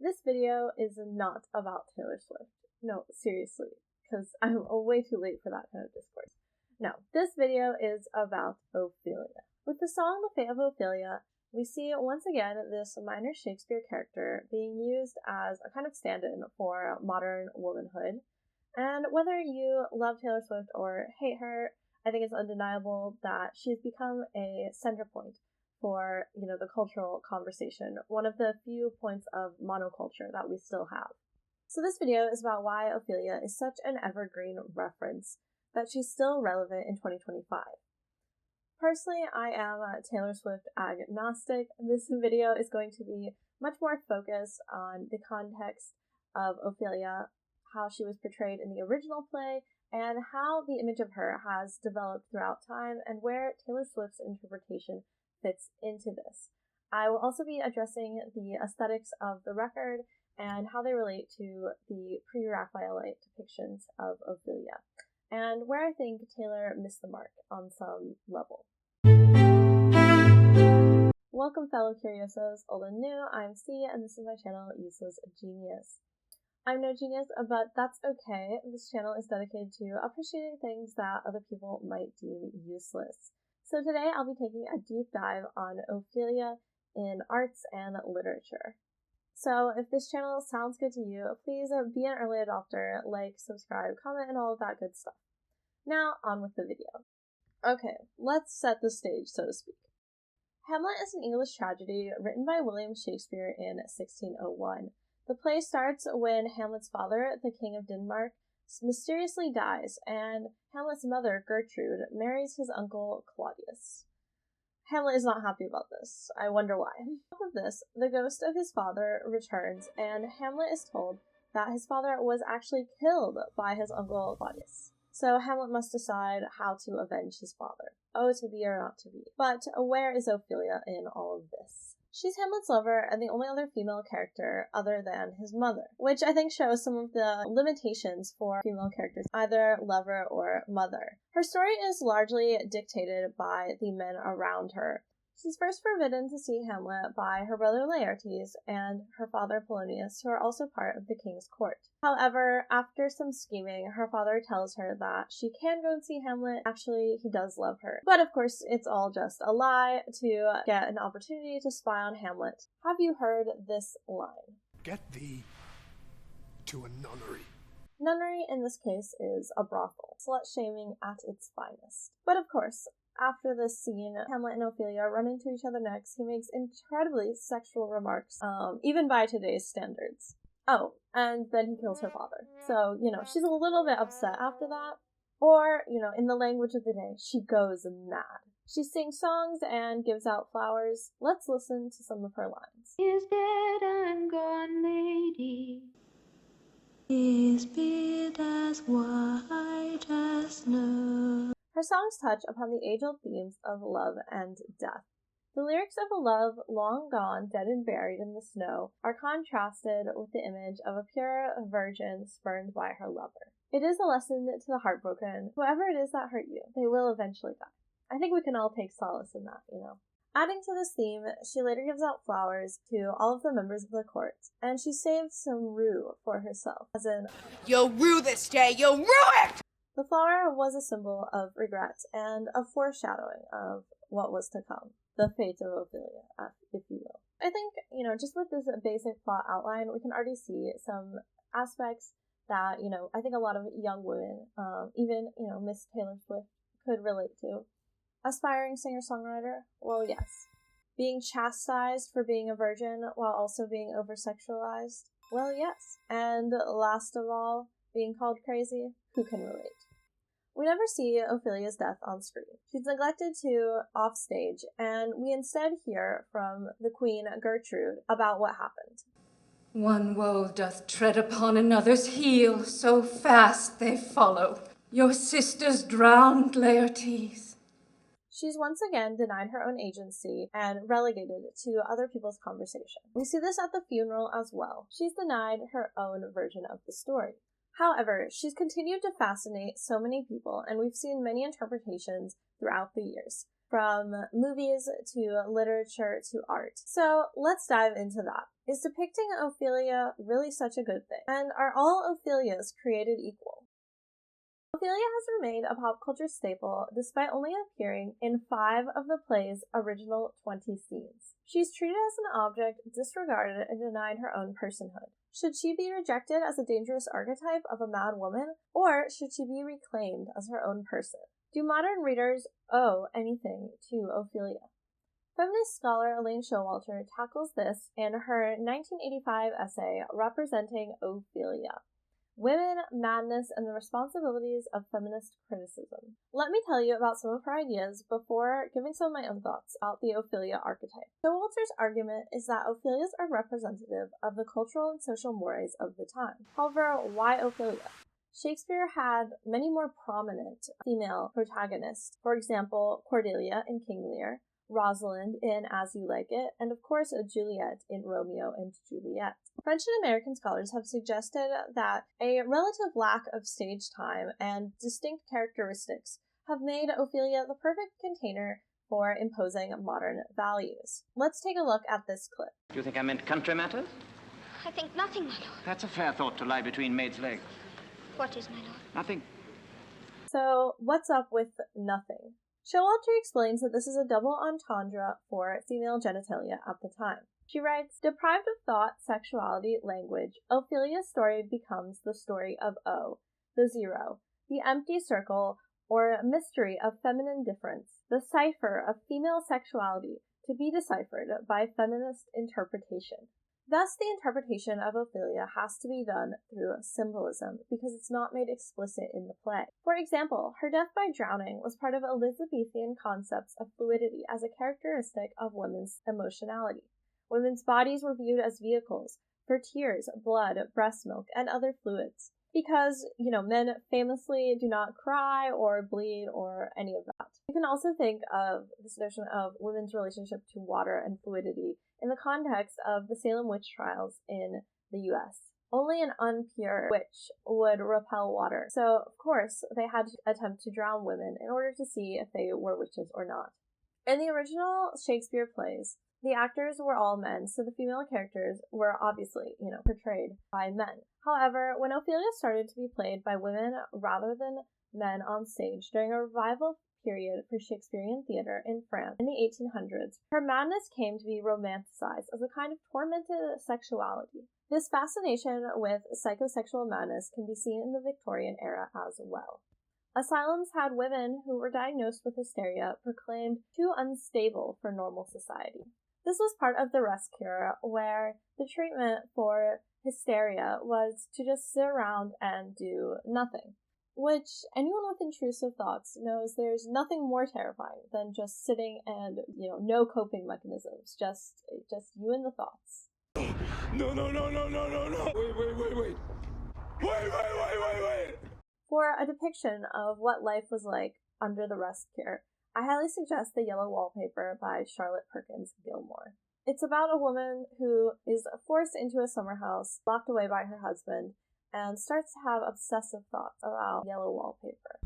This video is not about Taylor Swift. No, seriously, because I'm way too late for that kind of discourse. No, this video is about Ophelia. With the song The Fate of Ophelia, we see once again this minor Shakespeare character being used as a kind of stand-in for modern womanhood. And whether you love Taylor Swift or hate her, I think it's undeniable that she's become a center point for, the cultural conversation, one of the few points of monoculture that we still have. So this video is about why Ophelia is such an evergreen reference that she's still relevant in 2025. Personally, I am a Taylor Swift agnostic. This video is going to be much more focused on the context of Ophelia, how she was portrayed in the original play, and how the image of her has developed throughout time and where Taylor Swift's interpretation fits into this. I will also be addressing the aesthetics of the record and how they relate to the pre-Raphaelite depictions of Ophelia, and where I think Taylor missed the mark on some level. Welcome fellow curiosos, old and new, I'm C, and this is my channel, Useless Genius. I'm no genius, but that's okay. This channel is dedicated to appreciating things that other people might deem useless. So today I'll be taking a deep dive on Ophelia in arts and literature. So if this channel sounds good to you, please be an early adopter, like, subscribe, comment, and all of that good stuff. Now, on with the video. Okay, let's set the stage, so to speak. Hamlet is an English tragedy written by William Shakespeare in 1601. The play starts when Hamlet's father, the King of Denmark, mysteriously dies, and Hamlet's mother, Gertrude, marries his uncle Claudius. Hamlet is not happy about this. I wonder why. On top of this, the ghost of his father returns, and Hamlet is told that his father was actually killed by his uncle Claudius. So Hamlet must decide how to avenge his father. Oh, to be or not to be. But where is Ophelia in all of this? She's Hamlet's lover and the only other female character other than his mother, which I think shows some of the limitations for female characters, either lover or mother. Her story is largely dictated by the men around her. She's first forbidden to see Hamlet by her brother Laertes and her father Polonius, who are also part of the king's court. However, after some scheming, her father tells her that she can go and see Hamlet. Actually, he does love her. But of course, it's all just a lie to get an opportunity to spy on Hamlet. Have you heard this line? Get thee to a nunnery. Nunnery in this case is a brothel, slut-shaming at its finest. But of course, after this scene, Hamlet and Ophelia run into each other next. He makes incredibly sexual remarks, even by today's standards. Oh, and then he kills her father. So, she's a little bit upset after that. Or, in the language of the day, she goes mad. She sings songs and gives out flowers. Let's listen to some of her lines. Is dead and gone, lady. His beard as white as snow. Her songs touch upon the age-old themes of love and death. The lyrics of a love long gone, dead and buried in the snow, are contrasted with the image of a pure virgin spurned by her lover. It is a lesson to the heartbroken. Whoever it is that hurt you, they will eventually die. I think we can all take solace in that, Adding to this theme, she later gives out flowers to all of the members of the court, and she saves some rue for herself, as in, "You'll rue this day, you'll rue it!" The flower was a symbol of regret and a foreshadowing of what was to come. The fate of Ophelia, if you will. I think, just with this basic plot outline, we can already see some aspects that, I think a lot of young women, even, Miss Taylor Swift, could relate to. Aspiring singer-songwriter? Well, yes. Being chastised for being a virgin while also being over-sexualized? Well, yes. And last of all, being called crazy? Who can relate? We never see Ophelia's death on screen. She's neglected to offstage, and we instead hear from the queen, Gertrude, about what happened. One woe doth tread upon another's heel, so fast they follow. Your sisters drowned, Laertes. She's once again denied her own agency and relegated to other people's conversation. We see this at the funeral as well. She's denied her own version of the story. However, she's continued to fascinate so many people, and we've seen many interpretations throughout the years, from movies to literature to art. So let's dive into that. Is depicting Ophelia really such a good thing? And are all Ophelias created equal? Ophelia has remained a pop culture staple despite only appearing in 5 of the play's original 20 scenes. She's treated as an object, disregarded, and denied her own personhood. Should she be rejected as a dangerous archetype of a mad woman, or should she be reclaimed as her own person? Do modern readers owe anything to Ophelia? Feminist scholar Elaine Showalter tackles this in her 1985 essay representing Ophelia: Women, Madness, and the Responsibilities of Feminist Criticism. Let me tell you about some of her ideas before giving some of my own thoughts about the Ophelia archetype. Showalter's argument is that Ophelias are representative of the cultural and social mores of the time. However, why Ophelia? Shakespeare had many more prominent female protagonists. For example, Cordelia in King Lear, Rosalind in As You Like It, and of course Juliet in Romeo and Juliet. French and American scholars have suggested that a relative lack of stage time and distinct characteristics have made Ophelia the perfect container for imposing modern values. Let's take a look at this clip. Do you think I meant country matters? I think nothing, my lord. That's a fair thought to lie between maids' legs. What is, my lord? Nothing. So, what's up with nothing? Showalter explains that this is a double entendre for female genitalia at the time. She writes, deprived of thought, sexuality, language, Ophelia's story becomes the story of O, the zero, the empty circle, or mystery of feminine difference, the cipher of female sexuality to be deciphered by feminist interpretation. Thus, the interpretation of Ophelia has to be done through symbolism because it's not made explicit in the play. For example, her death by drowning was part of Elizabethan concepts of fluidity as a characteristic of women's emotionality. Women's bodies were viewed as vehicles for tears, blood, breast milk, and other fluids. Because, men famously do not cry or bleed or any of that. You can also think of this notion of women's relationship to water and fluidity in the context of the Salem witch trials in the US. Only an unpure witch would repel water, so of course they had to attempt to drown women in order to see if they were witches or not. In the original Shakespeare plays, the actors were all men, so the female characters were obviously, portrayed by men. However, when Ophelia started to be played by women rather than men on stage during a revival period for Shakespearean theater in France in the 1800s, her madness came to be romanticized as a kind of tormented sexuality. This fascination with psychosexual madness can be seen in the Victorian era as well. Asylums had women who were diagnosed with hysteria proclaimed too unstable for normal society. This was part of the rest cure, where the treatment for hysteria was to just sit around and do nothing. Which anyone with intrusive thoughts knows there's nothing more terrifying than just sitting and, no coping mechanisms, just you and the thoughts. No. Wait. For a depiction of what life was like under the rest cure, I highly suggest The Yellow Wallpaper by Charlotte Perkins Gilmore. It's about a woman who is forced into a summer house, locked away by her husband, and starts to have obsessive thoughts about yellow wallpaper.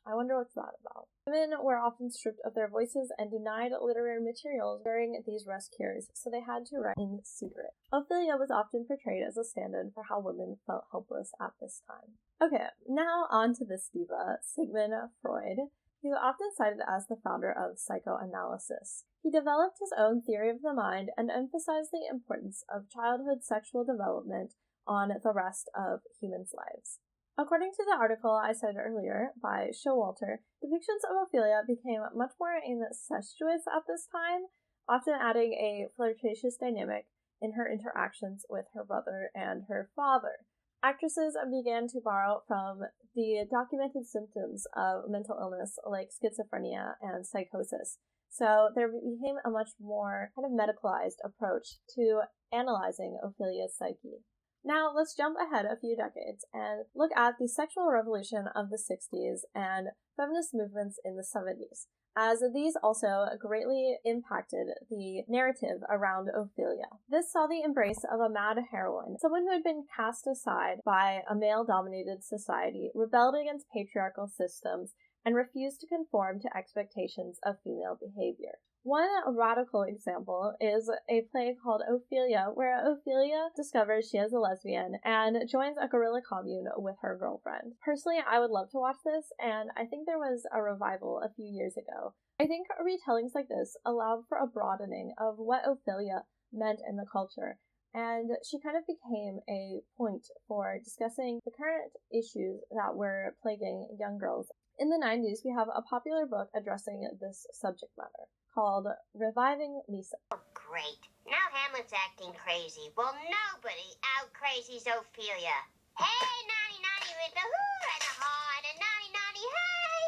I wonder what's that about. Women were often stripped of their voices and denied literary materials during these rest cures, so they had to write in secret. Ophelia was often portrayed as a stand-in for how women felt helpless at this time. Okay, now on to this diva, Sigmund Freud. He was often cited as the founder of psychoanalysis. He developed his own theory of the mind and emphasized the importance of childhood sexual development on the rest of humans' lives. According to the article I cited earlier by Showalter, depictions of Ophelia became much more incestuous at this time, often adding a flirtatious dynamic in her interactions with her brother and her father. Actresses began to borrow from the documented symptoms of mental illness like schizophrenia and psychosis, so there became a much more kind of medicalized approach to analyzing Ophelia's psyche. Now, let's jump ahead a few decades and look at the sexual revolution of the 60s and feminist movements in the 70s, as these also greatly impacted the narrative around Ophelia. This saw the embrace of a mad heroine, someone who had been cast aside by a male-dominated society, rebelled against patriarchal systems, and refused to conform to expectations of female behavior. One radical example is a play called Ophelia, where Ophelia discovers she is a lesbian and joins a guerrilla commune with her girlfriend. Personally, I would love to watch this, and I think there was a revival a few years ago. I think retellings like this allowed for a broadening of what Ophelia meant in the culture, and she kind of became a point for discussing the current issues that were plaguing young girls. In the 90s, we have a popular book addressing this subject matter, called Reviving Lisa. Oh, great. Now Hamlet's acting crazy. Well, nobody out crazies Ophelia. Hey, naughty, naughty with the hoo and the haw and a naughty, naughty hey!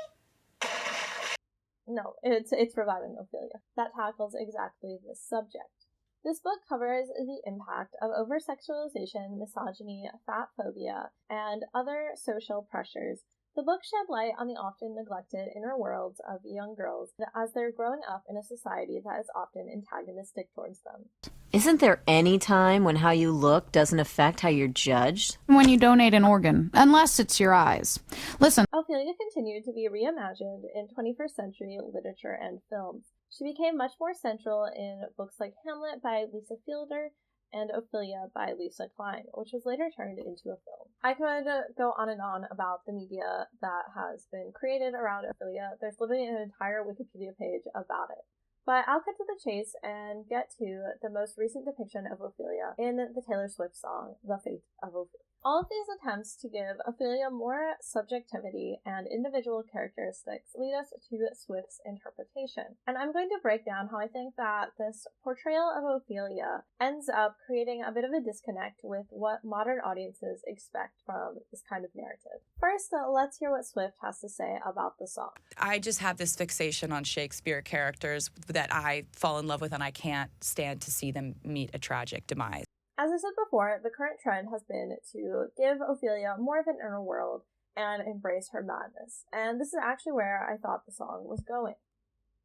No, it's Reviving Ophelia. That tackles exactly this subject. This book covers the impact of over-sexualization, misogyny, fat phobia, and other social pressures. The book shed light on the often neglected inner worlds of young girls as they're growing up in a society that is often antagonistic towards them. Isn't there any time when how you look doesn't affect how you're judged? When you donate an organ, unless it's your eyes. Listen. Ophelia continued to be reimagined in 21st century literature and films. She became much more central in books like Hamlet by Lisa Fielder and Ophelia by Lisa Klein, which was later turned into a film. I could go on and on about the media that has been created around Ophelia. There's literally an entire Wikipedia page about it. But I'll cut to the chase and get to the most recent depiction of Ophelia in the Taylor Swift song, The Fate of Ophelia. All of these attempts to give Ophelia more subjectivity and individual characteristics lead us to Swift's interpretation. And I'm going to break down how I think that this portrayal of Ophelia ends up creating a bit of a disconnect with what modern audiences expect from this kind of narrative. First, let's hear what Swift has to say about the song. I just have this fixation on Shakespeare characters that I fall in love with, and I can't stand to see them meet a tragic demise. As I said before, the current trend has been to give Ophelia more of an inner world and embrace her madness, and this is actually where I thought the song was going.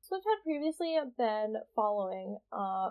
Swift had previously been following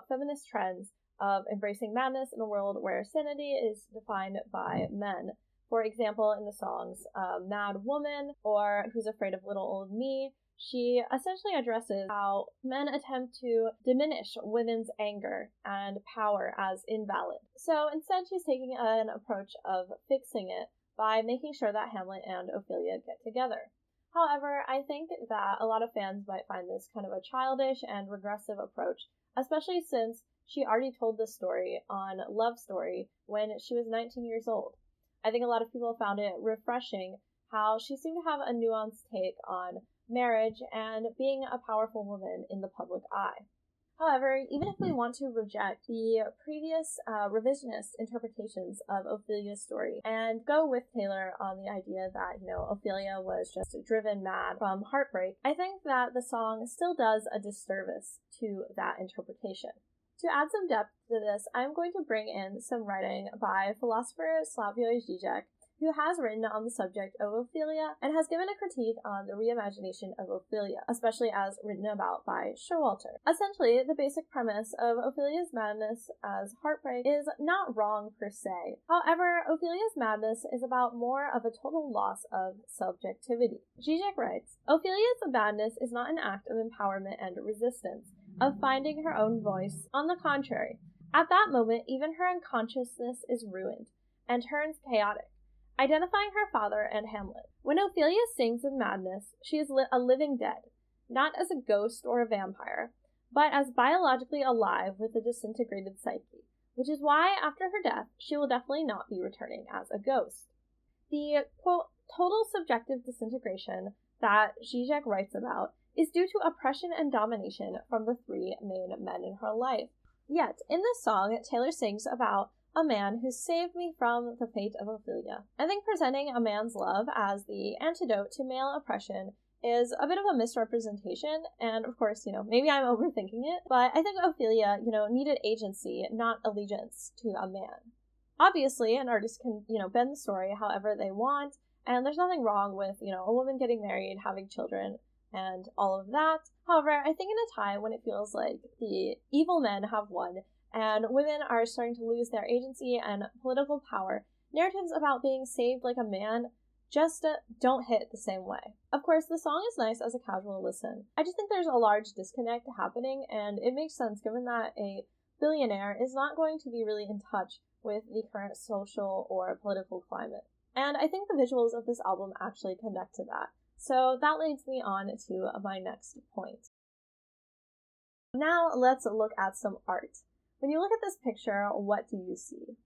feminist trends of embracing madness in a world where sanity is defined by men. For example, in the songs Mad Woman or Who's Afraid of Little Old Me, she essentially addresses how men attempt to diminish women's anger and power as invalid. So instead, she's taking an approach of fixing it by making sure that Hamlet and Ophelia get together. However, I think that a lot of fans might find this kind of a childish and regressive approach, especially since she already told this story on Love Story when she was 19 years old. I think a lot of people found it refreshing how she seemed to have a nuanced take on marriage and being a powerful woman in the public eye. However, even if we want to reject the previous revisionist interpretations of Ophelia's story and go with Taylor on the idea that, Ophelia was just driven mad from heartbreak, I think that the song still does a disservice to that interpretation. To add some depth to this, I'm going to bring in some writing by philosopher Slavoj Žižek, who has written on the subject of Ophelia and has given a critique on the reimagination of Ophelia, especially as written about by Showgirl. Essentially, the basic premise of Ophelia's madness as heartbreak is not wrong per se. However, Ophelia's madness is about more of a total loss of subjectivity. Žižek writes, Ophelia's madness is not an act of empowerment and resistance, of finding her own voice. On the contrary, at that moment, even her unconsciousness is ruined and turns chaotic, identifying her father and Hamlet. When Ophelia sings in madness, she is a living dead, not as a ghost or a vampire, but as biologically alive with a disintegrated psyche, which is why, after her death, she will definitely not be returning as a ghost. The, quote, total subjective disintegration that Žižek writes about is due to oppression and domination from the three main men in her life. Yet, in this song, Taylor sings about a man who saved me from the fate of Ophelia. I think presenting a man's love as the antidote to male oppression is a bit of a misrepresentation, and of course, maybe I'm overthinking it, but I think Ophelia, needed agency, not allegiance to a man. Obviously, an artist can, bend the story however they want, and there's nothing wrong with, a woman getting married, having children, and all of that. However, I think in a time when it feels like the evil men have won and women are starting to lose their agency and political power, narratives about being saved like a man just don't hit the same way. Of course, the song is nice as a casual listen. I just think there's a large disconnect happening, and it makes sense given that a billionaire is not going to be really in touch with the current social or political climate. And I think the visuals of this album actually connect to that. So that leads me on to my next point. Now let's look at some art. When you look at this picture, what do you see?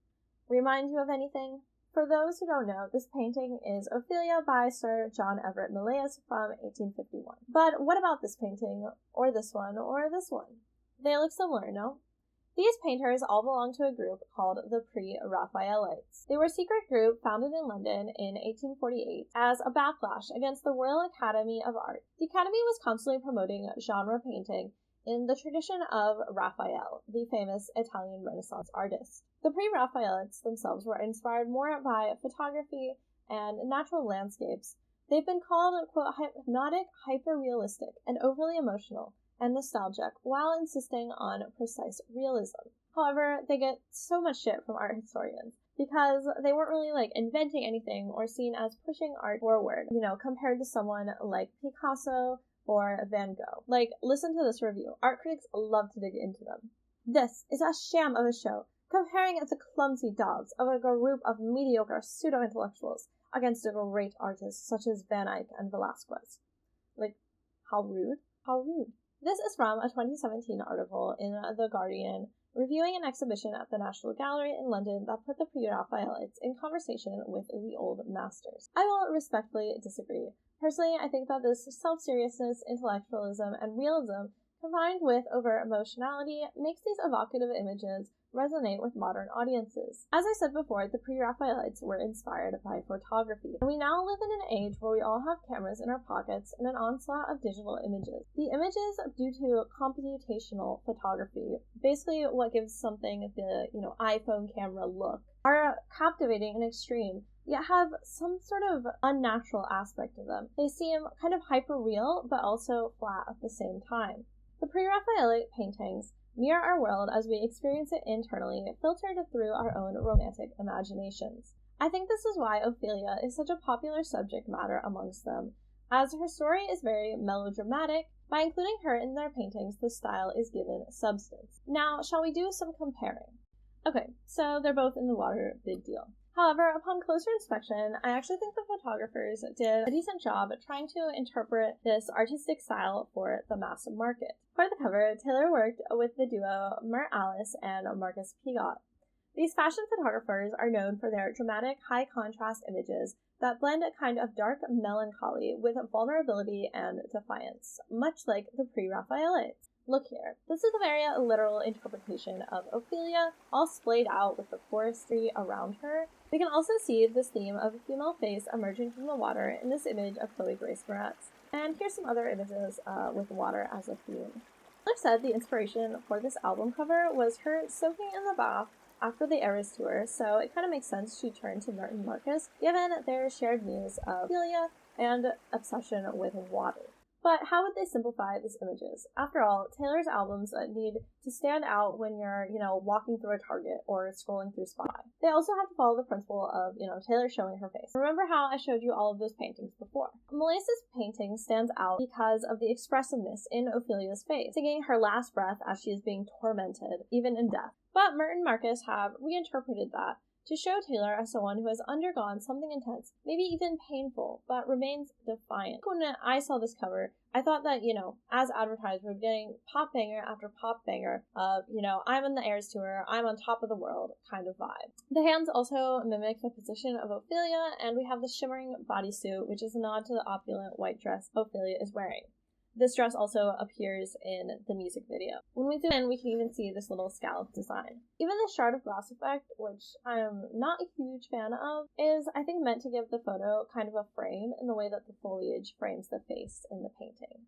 Remind you of anything? For those who don't know, this painting is Ophelia by Sir John Everett Millais from 1851. But what about this painting, or this one, or this one? They look similar, no? These painters all belong to a group called the Pre-Raphaelites. They were a secret group founded in London in 1848 as a backlash against the Royal Academy of Art. The Academy was constantly promoting genre painting in the tradition of Raphael, the famous Italian Renaissance artist. The Pre-Raphaelites themselves were inspired more by photography and natural landscapes. They've been called, quote, hypnotic, hyper-realistic, and overly emotional and nostalgic, while insisting on precise realism. However, they get so much shit from art historians because they weren't really inventing anything or seen as pushing art forward, compared to someone like Picasso or Van Gogh. Listen to this review. Art critics love to dig into them. This is a sham of a show, comparing it to clumsy daubs of a group of mediocre pseudo-intellectuals against a great artist such as Van Eyck and Velázquez. How rude? How rude. This is from a 2017 article in The Guardian reviewing an exhibition at the National Gallery in London that put the Pre-Raphaelites in conversation with the old masters. I will respectfully disagree. Personally, I think that this self-seriousness, intellectualism, and realism combined with over-emotionality makes these evocative images resonate with modern audiences. As I said before, the Pre-Raphaelites were inspired by photography. And we now live in an age where we all have cameras in our pockets and an onslaught of digital images. The images, due to computational photography, basically what gives something the, iPhone camera look, are captivating and extreme, yet have some sort of unnatural aspect to them. They seem kind of hyper-real, but also flat at the same time. The Pre-Raphaelite paintings mirror our world as we experience it internally, filtered through our own romantic imaginations. I think this is why Ophelia is such a popular subject matter amongst them, as her story is very melodramatic. By including her in their paintings, the style is given substance. Now, shall we do some comparing? Okay, so they're both in the water, big deal. However, upon closer inspection, I actually think the photographers did a decent job at trying to interpret this artistic style for the mass market. For the cover, Taylor worked with the duo Mert Alice and Marcus Pigot. These fashion photographers are known for their dramatic, high-contrast images that blend a kind of dark melancholy with vulnerability and defiance, much like the Pre-Raphaelites. Look here, this is a very literal interpretation of Ophelia, all splayed out with the forestry around her. We can also see this theme of a female face emerging from the water in this image of Chloe Grace Moretz. And here's some other images with water as a theme. Like I said, the inspiration for this album cover was her soaking in the bath after the Eras tour, so it kind of makes sense she turned to Mert and Marcus, given their shared muse of Ophelia and obsession with water. But how would they simplify these images? After all, Taylor's albums need to stand out when you're, walking through a Target or scrolling through Spotify. They also have to follow the principle of, Taylor showing her face. Remember how I showed you all of those paintings before? Millais' painting stands out because of the expressiveness in Ophelia's face, taking her last breath as she is being tormented, even in death. But Mert and Marcus have reinterpreted that to show Taylor as someone who has undergone something intense, maybe even painful, but remains defiant. When I saw this cover, I thought that, as advertised, we're getting pop banger after pop banger of, I'm on the Eras tour, I'm on top of the world kind of vibe. The hands also mimic the position of Ophelia, and we have the shimmering bodysuit, which is a nod to the opulent white dress Ophelia is wearing. This dress also appears in the music video. When we zoom in, we can even see this little scallop design. Even the shard of glass effect, which I'm not a huge fan of, is, I think, meant to give the photo kind of a frame in the way that the foliage frames the face in the painting.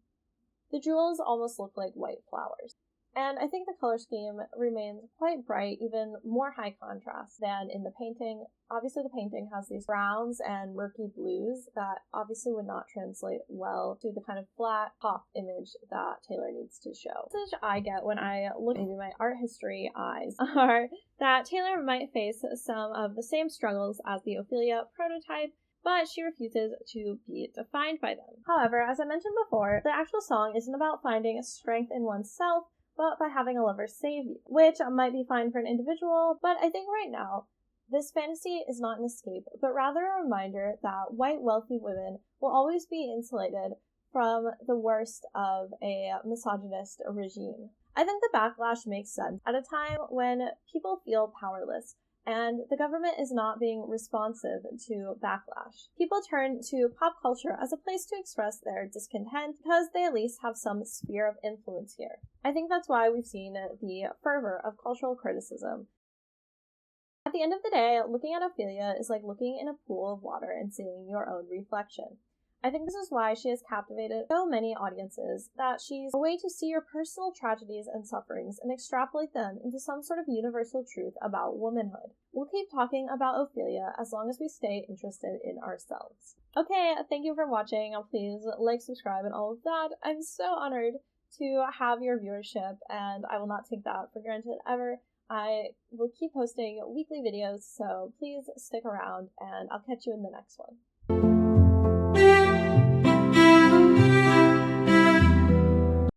The jewels almost look like white flowers. And I think the color scheme remains quite bright, even more high contrast than in the painting. Obviously, the painting has these browns and murky blues that obviously would not translate well to the kind of flat pop image that Taylor needs to show. The message I get when I look into my art history eyes are that Taylor might face some of the same struggles as the Ophelia prototype, but she refuses to be defined by them. However, as I mentioned before, the actual song isn't about finding strength in oneself, but by having a lover save you, which might be fine for an individual, but I think right now, this fantasy is not an escape, but rather a reminder that white wealthy women will always be insulated from the worst of a misogynist regime. I think the backlash makes sense at a time when people feel powerless, and the government is not being responsive to backlash. People turn to pop culture as a place to express their discontent because they at least have some sphere of influence here. I think that's why we've seen the fervor of cultural criticism. At the end of the day, looking at Ophelia is like looking in a pool of water and seeing your own reflection. I think this is why she has captivated so many audiences, that she's a way to see your personal tragedies and sufferings and extrapolate them into some sort of universal truth about womanhood. We'll keep talking about Ophelia as long as we stay interested in ourselves. Okay, thank you for watching. Please like, subscribe, and all of that. I'm so honored to have your viewership, and I will not take that for granted ever. I will keep posting weekly videos, so please stick around, and I'll catch you in the next one.